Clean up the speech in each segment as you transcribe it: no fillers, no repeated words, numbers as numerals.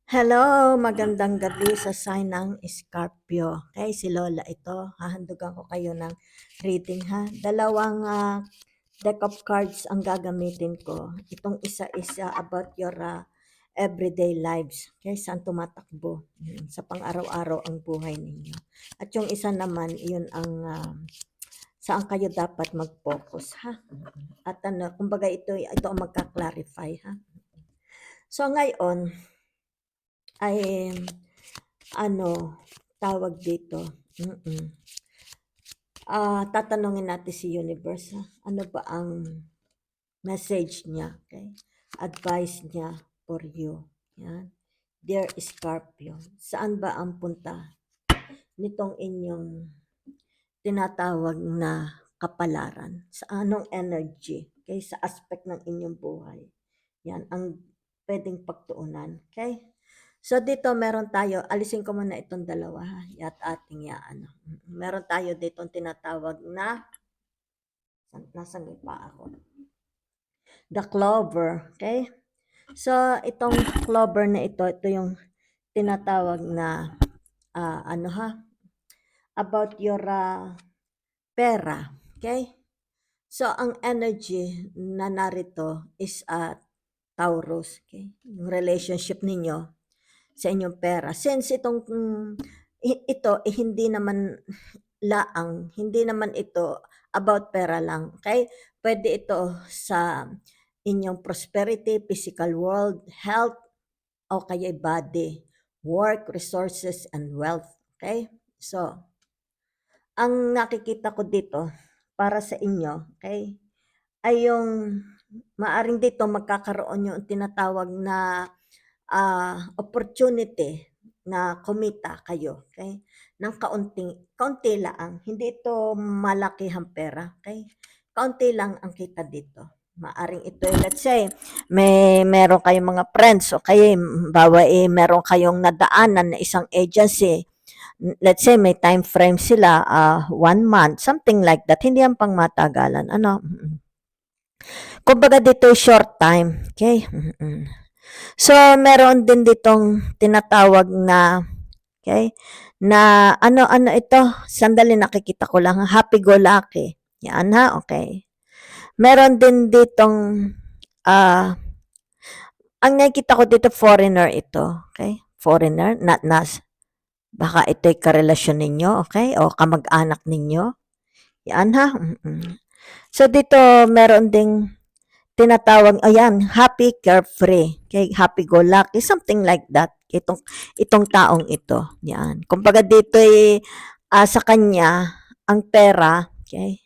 Hello, magandang gabi sa sign ng Scorpio. Okay, si Lola ito. Hahandugan ko kayo ng reading ha. Dalawang deck of cards ang gagamitin ko. Itong isa is about your everyday lives. Okay, saan tumatakbo. Sa pang-araw-araw ang buhay ninyo. At yung isa naman, yun ang saan kayo dapat mag-focus ha. At kumbaga ito ang magka-clarify ha. So ngayon, ay tawag dito. Tatanungin natin si Universe. Ano ba ang message niya? Okay? Advice niya for you. Yan. Dear Scorpio, saan ba ang punta nitong inyong tinatawag na kapalaran? Sa anong energy? Okay? Sa aspect ng inyong buhay. Yan ang pwedeng pagtuunan. Okay? So dito meron tayo, alisin ko muna itong dalawa ha, at ating meron tayo dito tinatawag na, nasan pa ako? The clover, okay? So itong clover na ito yung tinatawag na, about your pera, okay? So ang energy na narito is Taurus, okay? Yung relationship ninyo sa inyong pera. Since ito hindi naman hindi naman ito about pera lang, okay? Pwede ito sa inyong prosperity, physical world, health, o kaya body, work, resources, and wealth, okay? So, ang nakikita ko dito para sa inyo, okay, ay yung maaring dito magkakaroon yung tinatawag na opportunity na kumita kayo, okay? Ng kaunti lang. Hindi ito malakihang pera, okay? Kaunti lang ang kita dito. Maaring ito, let's say, meron kayong mga friends, okay? Bawa meron kayong nadaanan na isang agency. Let's say, may time frame sila, 1 month, something like that. Hindi yan pang matagalan. Kumbaga dito short time, okay? So, meron din ditong tinatawag na, okay, na ano ito, sandali nakikita ko lang, happy-go-lucky. Yan ha, okay. Meron din ditong, ang nakikita ko dito, foreigner ito, okay? Foreigner, not nas. Baka ito'y karelasyon ninyo, okay? O kamag-anak ninyo. Yan ha. So, dito meron ding tinatawag, ayan, happy, carefree, okay, happy-go-lucky, something like that. Itong taong ito. Yan. Kumbaga dito sa kanya, ang pera, okay,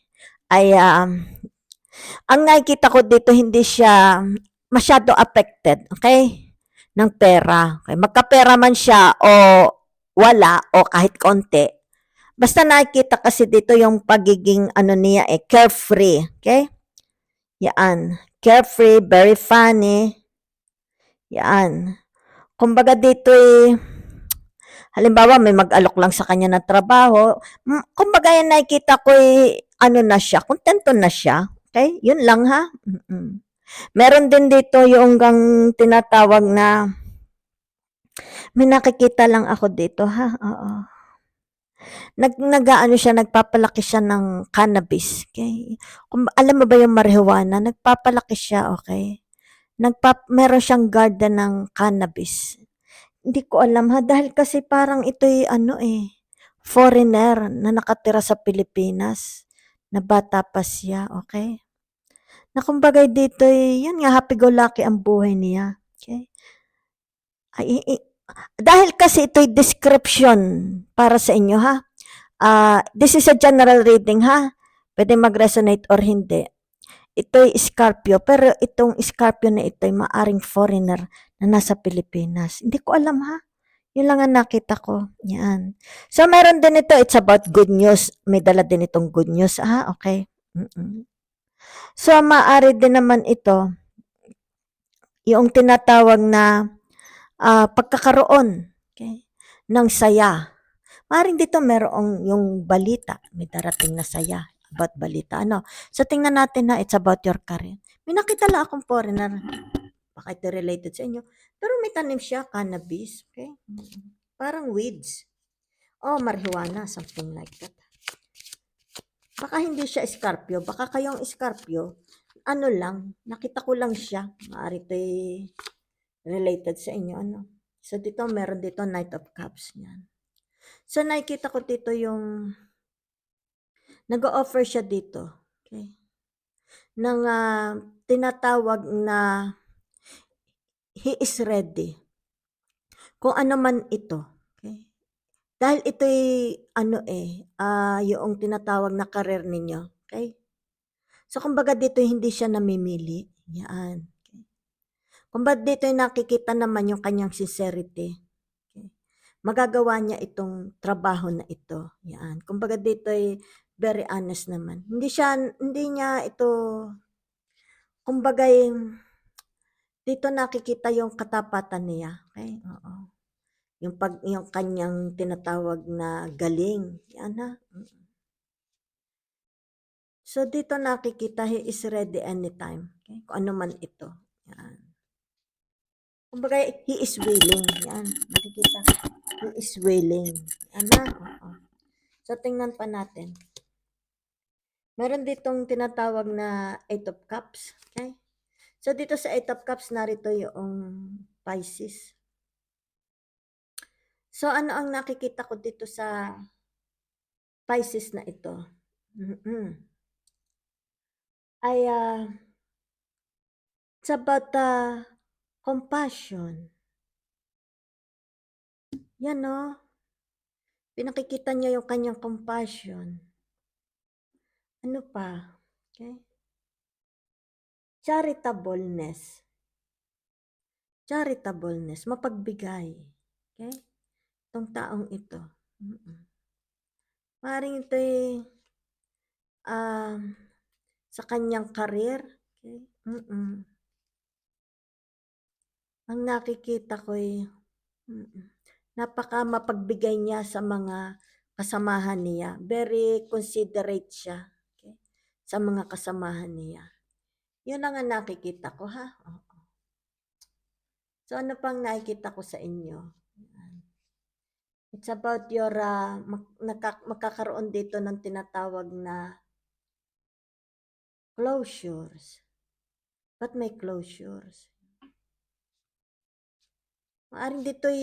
ay, ang nakikita ko dito, hindi siya masyado affected, okay, ng pera. Okay. Magkapera man siya o wala o kahit konti. Basta nakikita kasi dito yung pagiging niya carefree, okay? Yan. Carefree, very funny. Yan. Kumbaga dito halimbawa may mag-alok lang sa kanya ng trabaho, kumbaga yan nakikita ko na siya, kontento na siya. Okay? Yun lang ha. Meron din dito yung tinatawag na, may nakikita lang ako dito ha. Oo. Nagpapalaki siya ng cannabis. Okay? Alam mo ba yung marijuana? Nagpapalaki siya, okay? Meron siyang garden ng cannabis. Hindi ko alam ha, dahil kasi parang ito'y foreigner na nakatira sa Pilipinas, na bata pa siya, okay? Na kumbaga dito yun nga, happy-go-lucky ang buhay niya, okay? Dahil kasi ito'y description para sa inyo ha. This is a general reading ha. Pwede mag-resonate or hindi. Ito'y Scorpio, pero itong Scorpio na ito'y maaring foreigner na nasa Pilipinas. Hindi ko alam ha. Yun lang ang nakita ko. Yan. So, meron din ito, it's about good news. May dala din itong good news ha. Okay. So, maaari din naman ito, yung tinatawag na pagkakaroon, okay, ng saya. Maaaring dito merong yung balita, may darating na saya about balita. So tingnan natin na it's about your career. May nakita lang akong foreigner. baka ito related sa inyo. Pero may tanim siya, cannabis, okay? Parang weeds. Oh, marijuana, something like that. Baka hindi siya Scorpio, baka kayong Scorpio, ano lang, nakita ko lang siya. Maaari ito related sa inyo, ano. So, dito, meron dito Knight of Cups. Yan. So, nakikita ko dito yung nag-o-offer siya dito. Okay? Ng tinatawag na he is ready. Kung ano man ito. Okay? Dahil ito'y yung tinatawag na career ninyo. Okay? So, kumbaga dito hindi siya namimili. Yan. Okay? Kumbaga dito nakikita naman yung kanyang sincerity. Okay? Magagawa niya itong trabaho na ito. Yan. Kumbaga dito very honest naman. Hindi niya ito, kumbaga dito nakikita yung katapatan niya. Okay? Oo. Yung kanyang tinatawag na galing. Yan ha. So, dito nakikita, he is ready anytime. Okay? Kung ano man ito. Yan. Kumbaga, he is willing. Yan. Nakikita. He is willing. Yan na. So, tingnan pa natin. Meron ditong tinatawag na 8 of Cups. Okay? So, dito sa 8 of Cups, narito yung Pisces. So, ano ang nakikita ko dito sa Pisces na ito? Ay, it's about compassion. Yan, no? Pinakikita niya yung kanyang compassion. Ano pa? Okay? Charitableness. Charitableness, mapagbigay. Okay? Itong taong ito. Maring ito sa kanyang career. Okay? Ang nakikita ko napaka mapagbigay niya sa mga kasamahan niya. Very considerate siya, okay, sa mga kasamahan niya. Yun ang nakikita ko, ha? Oo. So, ano pang nakikita ko sa inyo? It's about your, makakaroon dito ng tinatawag na closures. Ba't may closures? Maaring dito'y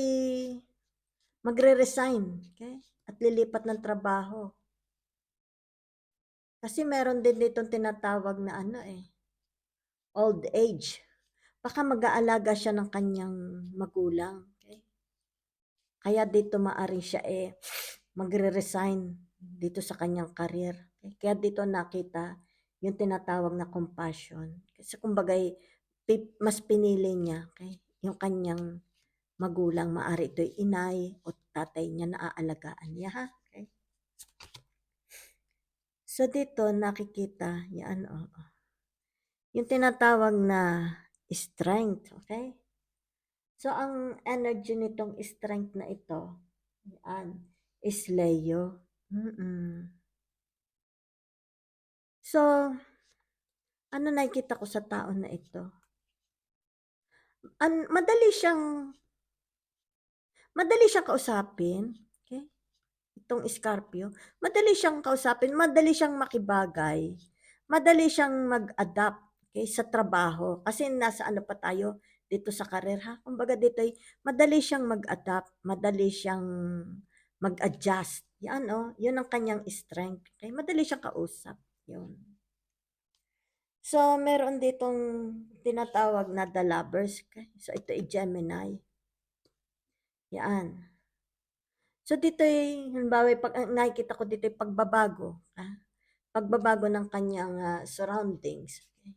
magre-resign, okay? At lilipat ng trabaho. Kasi meron din ditong tinatawag na old age. Baka mag-aalaga siya ng kanyang magulang. Okay? Kaya dito maaring siya magre-resign dito sa kanyang career. Okay? Kaya dito nakita yung tinatawag na compassion. Kasi kumbaga mas pinili niya, okay, yung kanyang magulang. Maari ito'y inay o tatay niya na aalagaan niya, ha? Okay? So dito nakikita yan, yung tinatawag na strength, okay? So ang energy nitong strength na ito, yan, is Leo. So, ano nakikita ko sa tao na ito? Madali siyang kausapin, okay? Itong Scorpio, madali siyang kausapin, madali siyang makibagay, madali siyang mag-adapt, okay, sa trabaho. Kasi nasa ano pa tayo dito sa career, ha? Kumbaga dito ay madali siyang mag-adapt, madali siyang mag-adjust. Yan, yun ang kanyang strength. Okay? Madali siyang kausap. Yun. So, meron ditong tinatawag na the lovers. Okay? So, ito ay Gemini. Yan. So, dito ay, halimbawa, nakikita ko dito ay pagbabago. Pagbabago ng kanyang surroundings. Okay?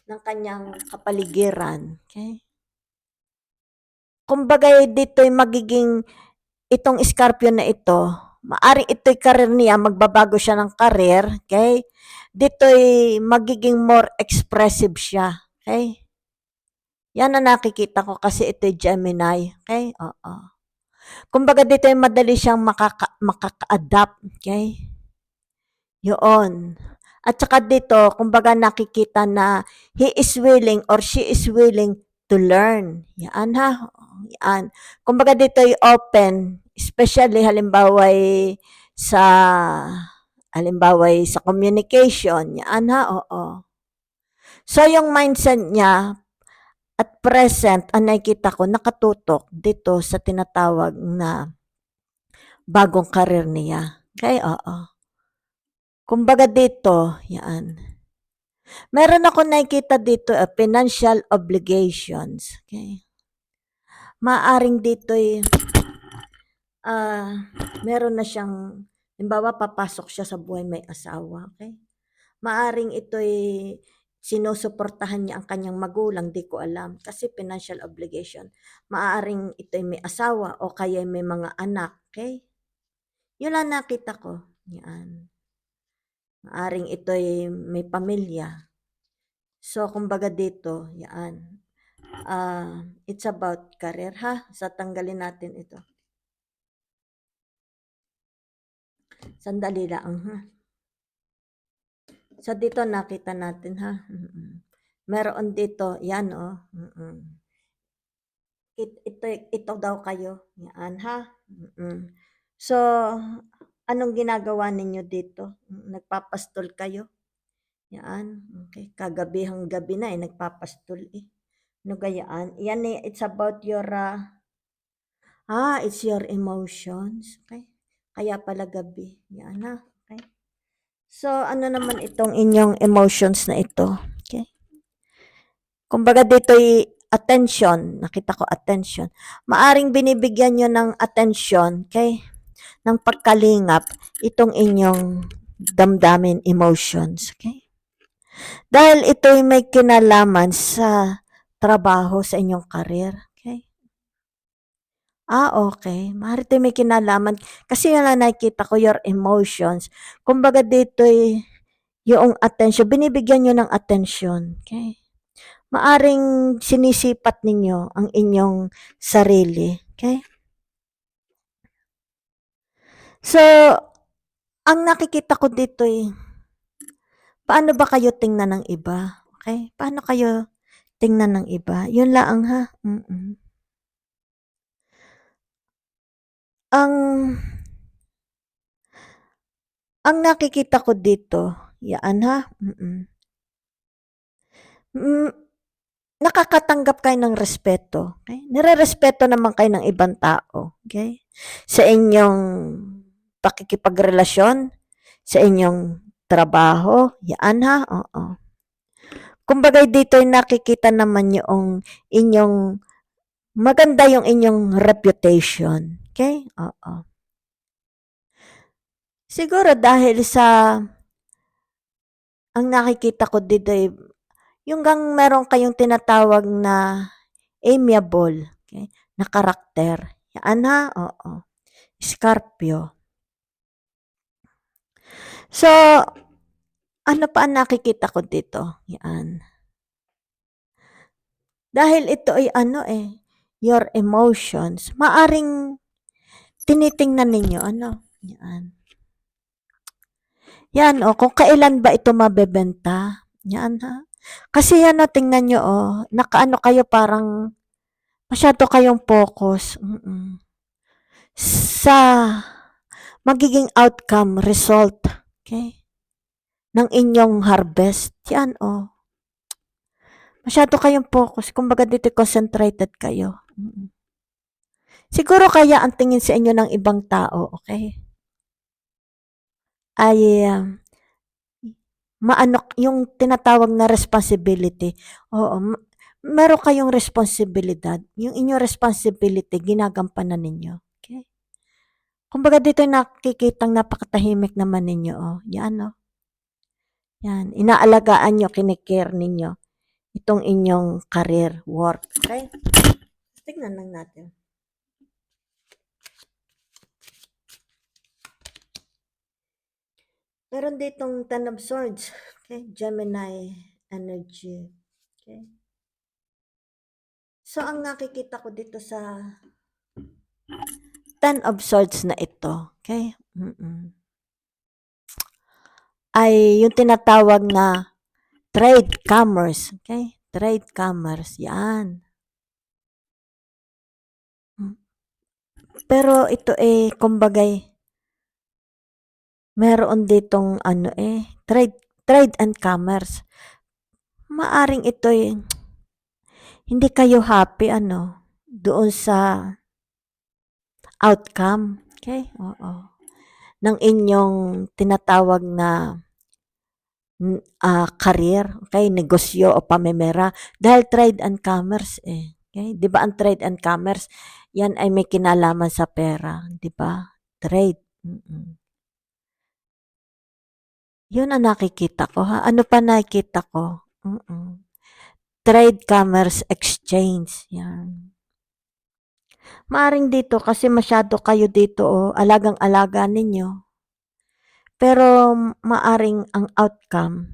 Ng kanyang kapaligiran. Okay? Kumbaga, dito ay magiging, itong Scorpio na ito, maaring ito'y career niya, magbabago siya ng career. Okay? Dito'y magiging more expressive siya. Okay? Yan ang nakikita ko kasi ito'y Gemini. Okay? Oo. Kumbaga dito'y madali siyang makaka-adapt. Okay? Yun. At saka dito, kumbaga nakikita na he is willing or she is willing to learn. Yan ha. Yan. Kumbaga dito ay open, especially sa sa communication. Yan ha, oo. So, yung mindset niya at present, ang nakikita ko, nakatutok dito sa tinatawag na bagong karir niya. Okay, oo. Kumbaga dito, yan. Meron ako nakikita dito, financial obligations. Okay. Maaring dito meron na siyang, halimbawa, papasok siya sa buhay may asawa. Okay. Maaring ito'y sinusuportahan niya ang kanyang magulang, di ko alam. Kasi financial obligation. Maaring ito'y may asawa o kaya may mga anak. Okay. Yun lang nakita ko. Yan. Maaring ito'y may pamilya. So, kumbaga dito, yan. It's about career, ha? So, tanggalin natin ito. Sandali lang, ha? So, dito nakita natin, ha? Meron dito, yan, oh. Ito daw kayo. Yan, ha? So, anong ginagawa ninyo dito? Nagpapastol kayo? Yan, okay. Kagabihang gabi na nagpapastol eh. Ano gayaan? Yan it's about your, it's your emotions. Okay. Kaya pala gabi. Yan ha. Okay. So, ano naman itong inyong emotions na ito? Okay. Kumbaga dito'y attention. Nakita ko attention. Maaring binibigyan nyo ng attention, okay, ng pagkalingap itong inyong damdamin emotions. Okay. Dahil ito'y may kinalaman sa trabaho, sa inyong career. Okay. Okay. Maaari ito'y may kinalaman. Kasi yun na nakikita ko, your emotions. Kumbaga dito'y yung attention, binibigyan nyo ng attention. Okay. Maaring sinisipat ninyo ang inyong sarili. Okay. So, ang nakikita ko dito'y paano ba kayo tingnan ng iba? Okay. Paano kayo tingnan ng iba? Yun lang ha. Ang nakikita ko dito, yan ha, nakakatanggap kayo ng respeto. Okay? Nire-respeto naman kayo ng ibang tao. Okay? Sa inyong pakikipagrelasyon, sa inyong trabaho, yan ha, oo. Kumbaga dito ay nakikita naman yung inyong, maganda yung inyong reputation. Okay? Oo. Siguro dahil sa, ang nakikita ko dito ay, yung meron kayong tinatawag na amiable, okay, na karakter. Yan ha, oo. Scorpio. So, ano pa ang nakikita ko dito? Yan. Dahil ito ay your emotions, maaring tinitingnan ninyo, yan. Yan, kung kailan ba ito mabebenta. Yan, ha. Kasi yan, tingnan nyo, nakaano kayo parang, masyado kayong focus. Sa magiging outcome, result, okay, ng inyong harvest. Yan, masyado kayong focus. Kumbaga dito, concentrated kayo. Siguro kaya ang tingin sa inyo ng ibang tao, okay, ay yung tinatawag na responsibility. Oo, meron kayong responsibilidad. Yung inyong responsibility, ginagampanan ninyo. Okay? Kumbaga dito nakikitang napakatahimik naman ninyo. Yan, yan. Inaalagaan nyo, kinikare ninyo itong inyong career, work. Okay? Tignan lang natin. Meron ditong Ten of Swords. Okay? Gemini energy. Okay? So, ang nakikita ko dito sa Ten of Swords na ito, okay, ay yung tinatawag na trade commerce, okay? Trade commerce, yan. Pero ito kumbagay, meron ditong trade and commerce. Maaring ito'y hindi kayo happy doon sa outcome, okay? Oo. Ng inyong tinatawag na career, okay? Negosyo o pamimera. Dahil trade and commerce Okay? 'Di ba ang trade and commerce, yan ay may kinalaman sa pera, 'di ba? Trade. Yun ang nakikita ko ha. Ano pa nakikita ko? Trade, commerce, exchange. Yan. Maaring dito kasi masyado kayo dito alagang-alaga ninyo. Pero maaring ang outcome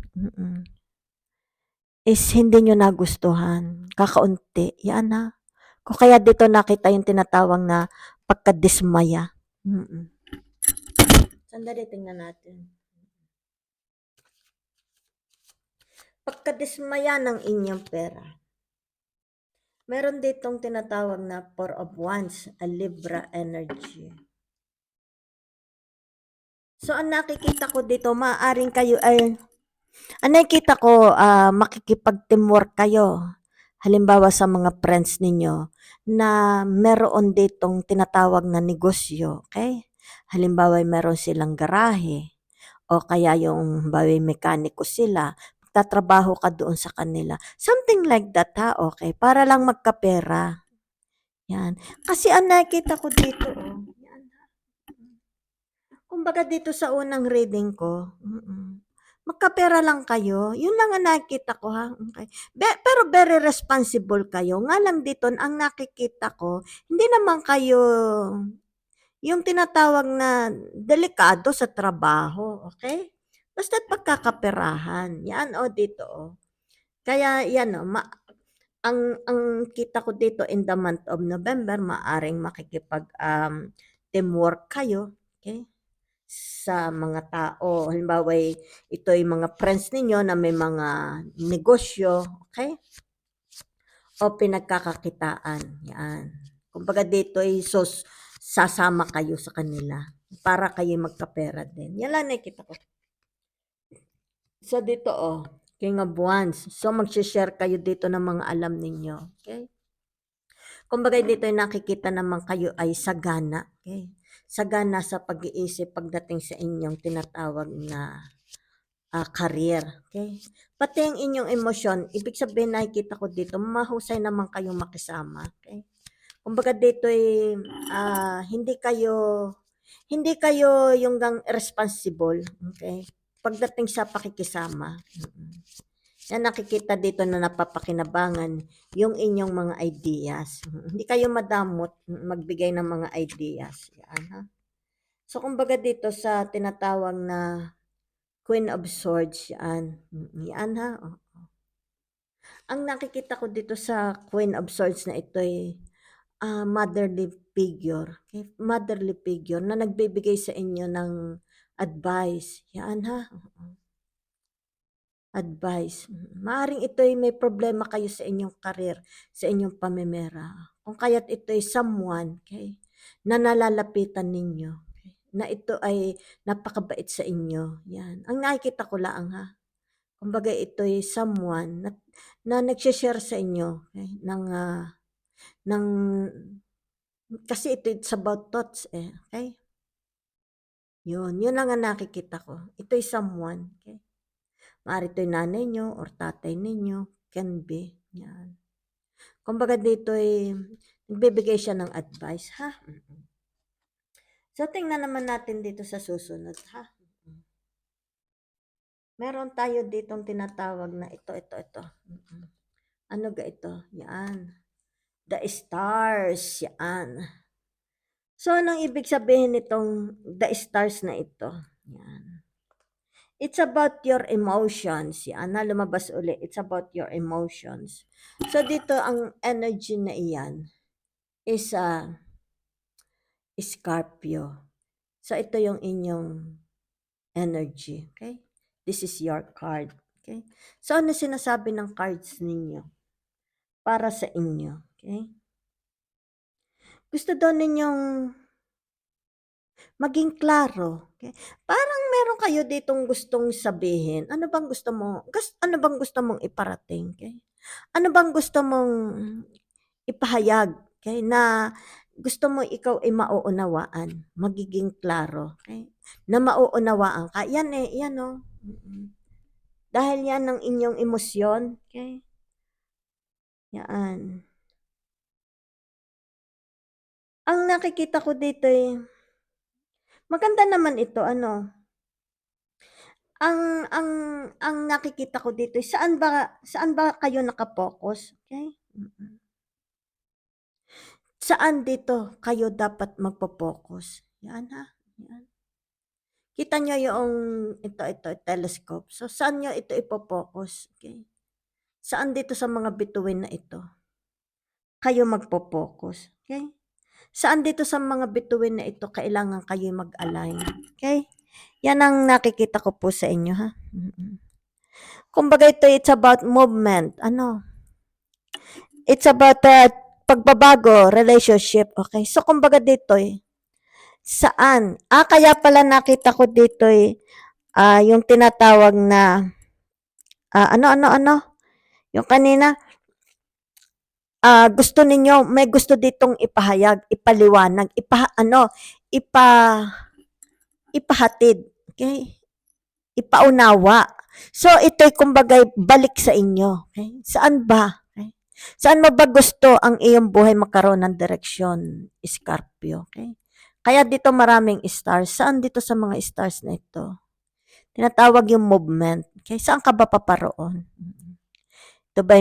is hindi nyo nagustuhan. Kakaunti. Yan ha. Kung kaya dito nakita yung tinatawag na pagkadismaya. Sandali, tingnan natin. Pagkadismaya ng inyong pera. Meron ditong tinatawag na Four of Wands, a Libra energy. So, ang nakikita ko dito, maaaring kayo ang nakikita ko, makikipag-teamwork kayo. Halimbawa sa mga friends ninyo na meron ditong tinatawag na negosyo, okay? Halimbawa, meron silang garahe o kaya yung bawi mekaniko sila, tatrabaho ka doon sa kanila. Something like that ha, okay? Para lang magkapera. Yan. Kasi ang nakita ko dito, yan. Kumbaga dito sa unang reading ko, magkapera lang kayo. Yun lang ang nakikita ko ha. Okay. Pero very responsible kayo. Nga lang dito, ang nakikita ko, hindi naman kayo yung tinatawag na delikado sa trabaho. Okay? Basta't pagkakaperahan. Yan dito Kaya yan ang kita ko dito in the month of November, maaring makikipag teamwork kayo, okay? Sa mga tao. Halimbawa, ito ay mga friends ninyo na may mga negosyo, okay? O pinagkakakitaan. Yan. Kumbaga dito ay sasama kayo sa kanila para kayo magkapera din. Yan lang nakikita ko. So dito King of Wands. So mag-share kayo dito ng mga alam ninyo. Okay? Kumbaga dito ay nakikita naman kayo ay sagana. Okay? Sagana sa pag-iisip pagdating sa inyong tinatawag na career. Okay? Pati ang inyong emosyon, ibig sabihin nakikita ko dito, mahusay naman kayong makisama. Okay? Kumbaga dito ay hindi kayo yung responsible. Okay? Pagdating sa pakikisama. Yan nakikita dito na napapakinabangan yung inyong mga ideas. Hindi kayo madamot magbigay ng mga ideas. Yan, ha? So, kumbaga dito sa tinatawag na Queen of Swords, yan. Yan, ha? Ang nakikita ko dito sa Queen of Swords na ito ay motherly figure. Okay? Motherly figure na nagbibigay sa inyo ng advice. Yan, ha? Advice. Maaring ito ay may problema kayo sa inyong career, sa inyong pamimera. Kung kaya't ito ay someone, okay, na nalalapitan ninyo, okay, na ito ay napakabait sa inyo. Yan. Ang nakikita ko lang ha. Kumbaga ito ay someone na nagsishare sa inyo ng kasi it's about thoughts okay? Yun lang ang nakikita ko. Ito ay someone, okay? Maaari ito'y nanay nyo or tatay ninyo, can be, yan. Kumbaga dito ay nagbibigay siya ng advice, ha? So, tingnan naman natin dito sa susunod, ha? Meron tayo ditong tinatawag na ito. Ano ga ito? Yan. The stars, yan. So, anong ibig sabihin nitong the stars na ito? Yan. It's about your emotions. Yan, na lumabas uli. It's about your emotions. So, dito ang energy na iyan is Scorpio. So, ito yung inyong energy. Okay? This is your card. Okay? So, ano sinasabi ng cards ninyo? Para sa inyo. Okay? Gusto daw ninyong maging klaro, okey. Parang meron kayo ditong gustong sabihin. Ano bang gusto mong iparating, okey? Ano bang gusto mong ipahayag, okey, na gusto mo ikaw ay mauunawaan, magiging klaro, okey? Na mauunawaan ka, yan, yan, oh, dahil yan ang inyong emosyon, okey? Yan. Ang nakikita ko dito, maganda naman ito ano, ang nakikita ko dito, saan ba kayo naka-focus, okey? Saan dito kayo dapat magpo-focus, yan, yan. Kita niyo yoong ito telescope, so saan niyo ito ipo-focus, okey? Saan dito sa mga bituin na ito kayo magpo-focus, okey? Saan dito sa mga bituin na ito kailangan kayo'y mag-align, okey? Yan ang nakikita ko po sa inyo, ha. Kumbaga it's about movement, it's about, pagbabago, relationship, okey? So kumbaga dito, saan? Kaya pala nakita ko dito, yung tinatawag na, yung kanina, gusto ninyo, may gusto ditong ipahayag, ipaliwanag, ipahatid, okey? Ipaunawa. So ito'y kumbaga'y balik sa inyo, okey? Saan ba, okey? Saan mo ba gusto ang iyong buhay magkaroon ng direksyon, Scorpio, okey? Kaya dito maraming stars. Saan dito sa mga stars na ito? Tinatawag yung movement, okey? Saan ka ba paparoon? Ito ba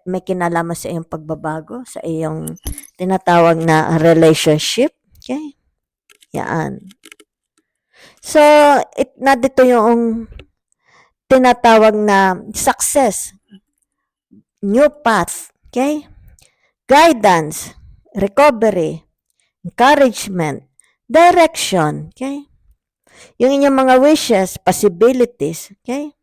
may kinalaman sa iyong pagbabago, sa iyong tinatawag na relationship, okey? Yan. So, dito yung tinatawag na success, new path, okay? Guidance, recovery, encouragement, direction, okay? Yung inyong mga wishes, possibilities, okay?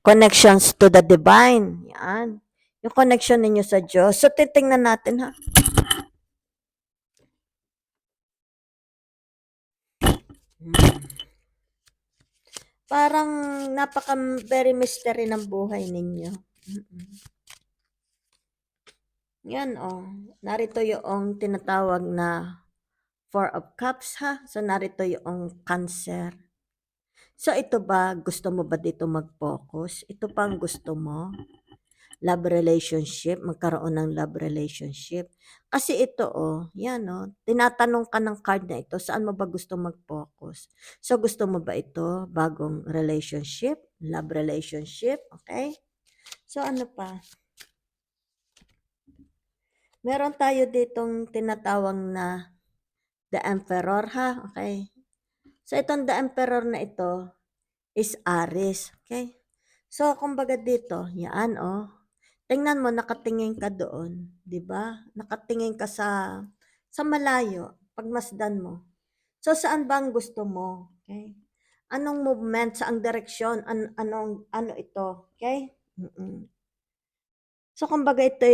Connections to the divine, yan. Yung connection ninyo sa Diyos. So, titingnan natin, ha? Parang very mystery ng buhay ninyo. Yan, narito yung tinatawag na Four of Cups, ha? So, narito yung Cancer. So, ito ba, gusto mo ba dito mag-focus? Ito pa ang gusto mo? Love relationship, magkaroon ng love relationship. Kasi ito, yan, tinatanong ka ng card na ito, saan mo ba gusto mag-focus? So, gusto mo ba ito, bagong relationship, love relationship, okay? So, ano pa? Meron tayo ditong tinatawag na The Emperor, ha? Okay. So, itong The Emperor na ito is Aries, okay? So, kumbaga dito, yan, tingnan mo, nakatingin ka doon, di ba? Nakatingin ka sa malayo, pagmasdan mo. So, saan ba ang gusto mo? Okay? Anong movement, saang direksyon, ano ito? Okay? So, kumbaga ito,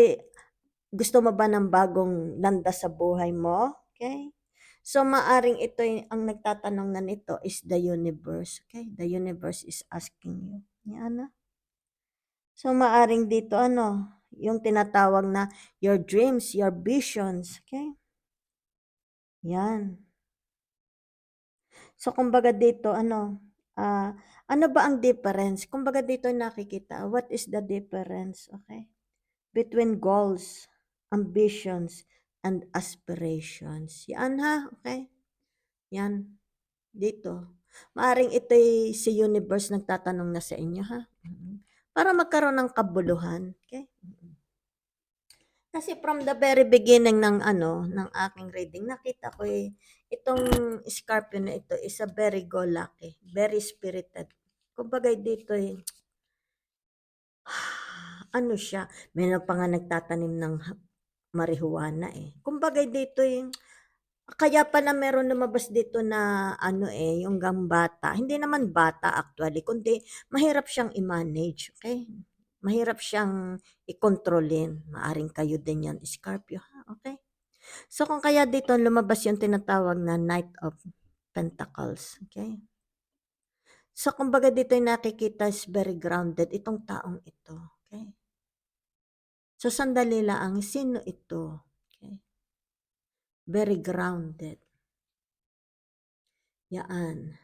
gusto mo ba ng bagong landas sa buhay mo? Okay? So, maaring ito ang nagtatanong na nito is the universe. Okay? The universe is asking you. Yan, So, maaring dito, yung tinatawag na your dreams, your visions. Okay? Yan. So, kumbaga dito, ano ba ang difference? Kumbaga dito nakikita, what is the difference? Okay? Between goals, ambitions, and aspirations. Yan, ha? Okay? Yan. Dito. Maaring ito'y si universe nagtatanong na sa inyo, ha? Para magkaroon ng kabuluhan. Okay? Kasi from the very beginning ng ng aking reading, nakita ko itong Scorpio na ito is a very go-lucky, very spirited. Kumbaga dito ano siya, meron pa nga nagtatanim ng marijuana Kumbaga dito kaya pala meron lumabas dito na yung gambata. Hindi naman bata actually, kundi mahirap siyang i-manage, okay? Mahirap siyang i-kontrolin. Maaring kayo din yan, Scorpio, okay? So, kung kaya dito lumabas yung tinatawag na Knight of Pentacles, okay? So, kumbaga dito yung nakikita is very grounded itong taong ito, okay? So, sandali lang, sino ito? Okay? Very grounded. Yan.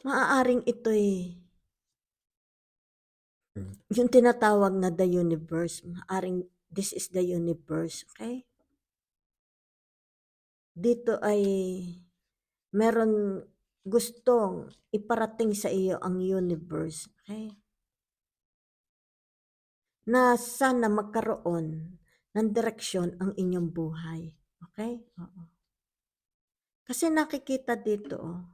Maaaring ito'y yung tinatawag na the universe. Maaaring this is the universe, okay? Dito ay meron gustong iparating sa iyo ang universe, okay? Na sana magkaroon ng direksyon ang inyong buhay, okay? Oo. Kasi nakikita dito,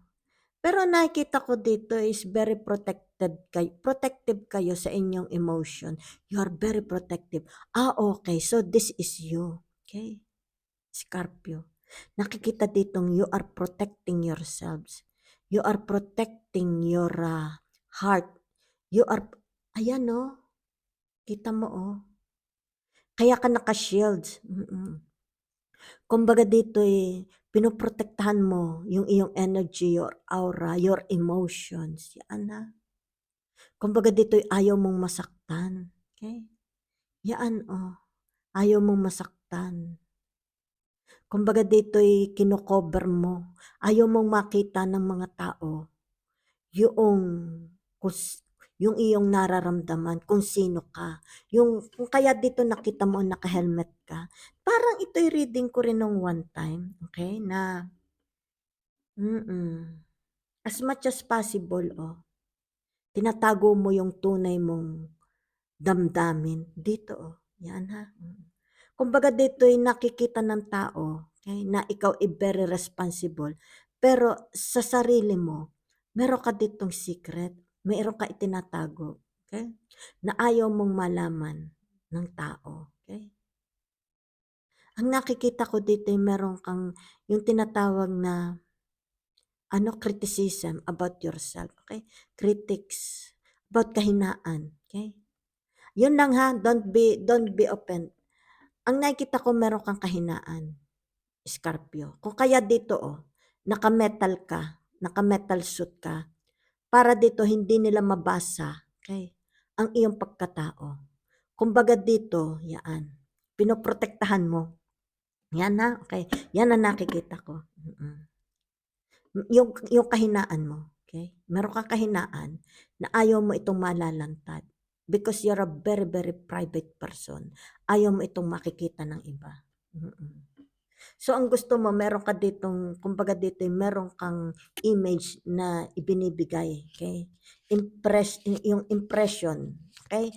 pero nakikita ko dito is very protective kayo sa inyong emotion. You are very protective. Okay. So, this is you. Okay? Scorpio. Nakikita ditong you are protecting yourselves. You are protecting your heart. You are, ayan kita mo Kaya ka naka-shields. Kumbaga dito pinoprotektahan mo yung iyong energy, your aura, your emotions. Yan Kumbaga dito ayaw mong masaktan. Okay? Yan Ayaw mong masaktan. Kumbaga dito'y kino-cover mo. Ayaw mong makita ng mga tao yung yung iyong nararamdaman, kung sino ka. Kung kaya dito nakita mo naka-helmet ka, parang ito'y reading ko rin nung one time, okay, na as much as possible, tinatago mo yung tunay mong damdamin dito, yan Kumbaga dito'y nakikita ng tao, okay, na ikaw ay very responsible, pero sa sarili mo, meron ka ditong secret, meron ka itinatago, okay, na ayaw mong malaman ng tao, okay. Ang nakikita ko dito ay meron kang yung tinatawag na criticism about yourself, okay? Critics about kahinaan, okay? Yun lang don't be open. Ang nakikita ko meron kang kahinaan, Scorpio. Kung kaya dito naka-metal suit ka, para dito hindi nila mabasa, okay, ang iyong pagkatao. Kumbaga dito, pinoprotektahan mo. Yan okay. Yan ang nakikita ko. Yung kahinaan mo, okay? Meron kang kahinaan na ayaw mo itong malalantad because you're a very, very private person. Ayaw mo itong makikita ng iba. So, ang gusto mo, meron ka ditong, kumbaga dito, meron kang image na ibinibigay, okay? Yung impression, okay?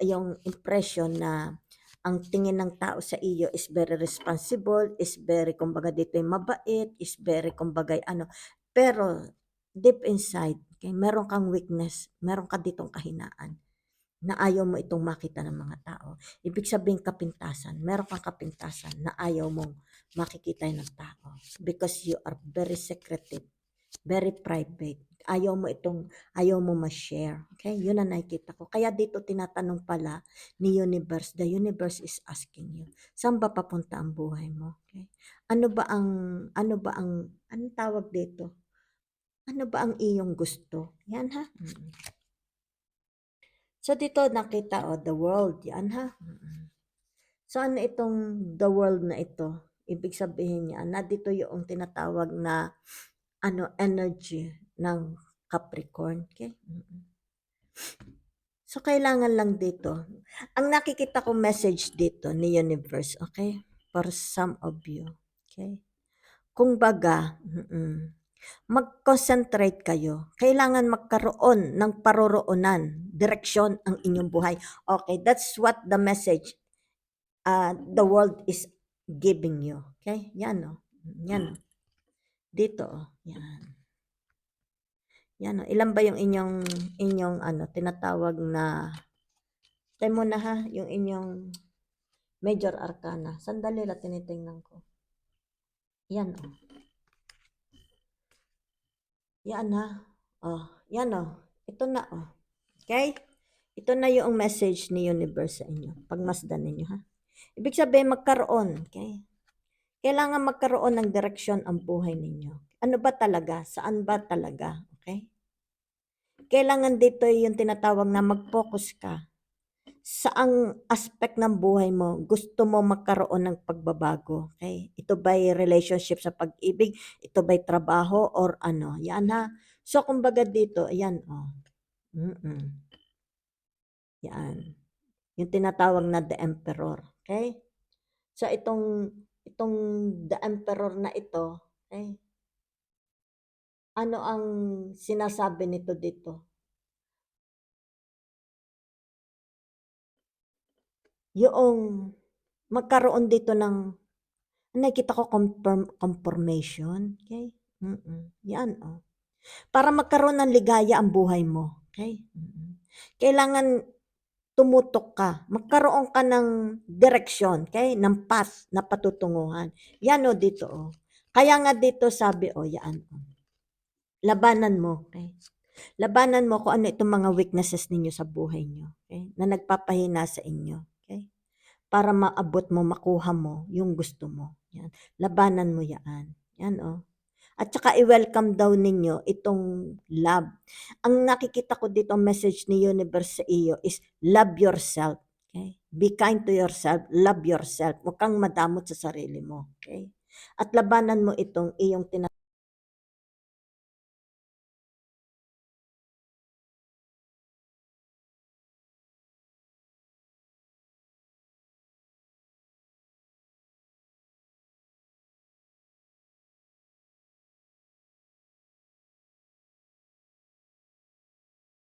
Yung impression na ang tingin ng tao sa iyo is very responsible, is very, kumbaga dito, mabait, is very, kumbaga, pero deep inside, okay, meron kang weakness, meron ka ditong kahinaan na ayaw mo itong makita ng mga tao. Ibig sabihin kapintasan, meron kang kapintasan na ayaw mong makikita ng tao because you are very secretive, very private. Ayaw mo ma-share. Okay? Yun ang nakikita ko. Kaya dito tinatanong pala ni universe, the universe is asking you, saan ba papunta ang buhay mo? Okay? Anong tawag dito? Ano ba ang iyong gusto? Yan So, dito nakita, the world, yan So, ano itong the world na ito? Ibig sabihin niya, na dito yung tinatawag na, energy ng Capricorn. Okay? So, kailangan lang dito. Ang nakikita ko message dito ni universe, okay? For some of you. Okay? Kung baga, mag-concentrate kayo. Kailangan magkaroon ng paroroonan, direksyon ang inyong buhay. Okay, that's what the message the world is giving you. Okay? Yan Yan Dito Yan. Yan Ilan ba yung inyong tinatawag na tayo mo na yung inyong major arcana. Sandali lang tinitingnan ko. Yan Yan yan Ito na Okay? Ito na yung message ni universe sa inyo. Pagmasdan ninyo Ibig sabihin magkaroon, okay? Kailangan magkaroon ng direksyon ang buhay ninyo. Ano ba talaga? Saan ba talaga? Okay? Kailangan dito yung tinatawag na mag-focus ka. Saang aspect ng buhay mo gusto mo magkaroon ng pagbabago? Okay? Ito ba'y relationship sa pag-ibig? Ito ba'y trabaho or ano? Yan ha. So, kumbaga dito, ayan, oh. Yan. Yung tinatawag na the emperor. Okay? So, itong the emperor na ito, okay? Ano ang sinasabi nito dito? Yung magkaroon dito ng nakikita ko confirmation, okay? Yan, oh. Para magkaroon ng ligaya ang buhay mo, okay? Kailangan tumutok ka, magkaroon ka ng direksyon, okay? Ng path na patutunguhan. Yan, oh, dito, oh. Kaya nga dito sabi, oh, yan, oh. Labanan mo, okay? Labanan mo kung ano itong mga weaknesses ninyo sa buhay nyo, okay? Na nagpapahina sa inyo, okay? Para maabot mo, makuha mo yung gusto mo. Yan. Labanan mo yan. Yan, oh. At saka i-welcome daw ninyo itong love. Ang nakikita ko dito, message ni Universe sa iyo is love yourself. Okay? Be kind to yourself, love yourself. Huwag kang madamot sa sarili mo. Okay? At labanan mo itong iyong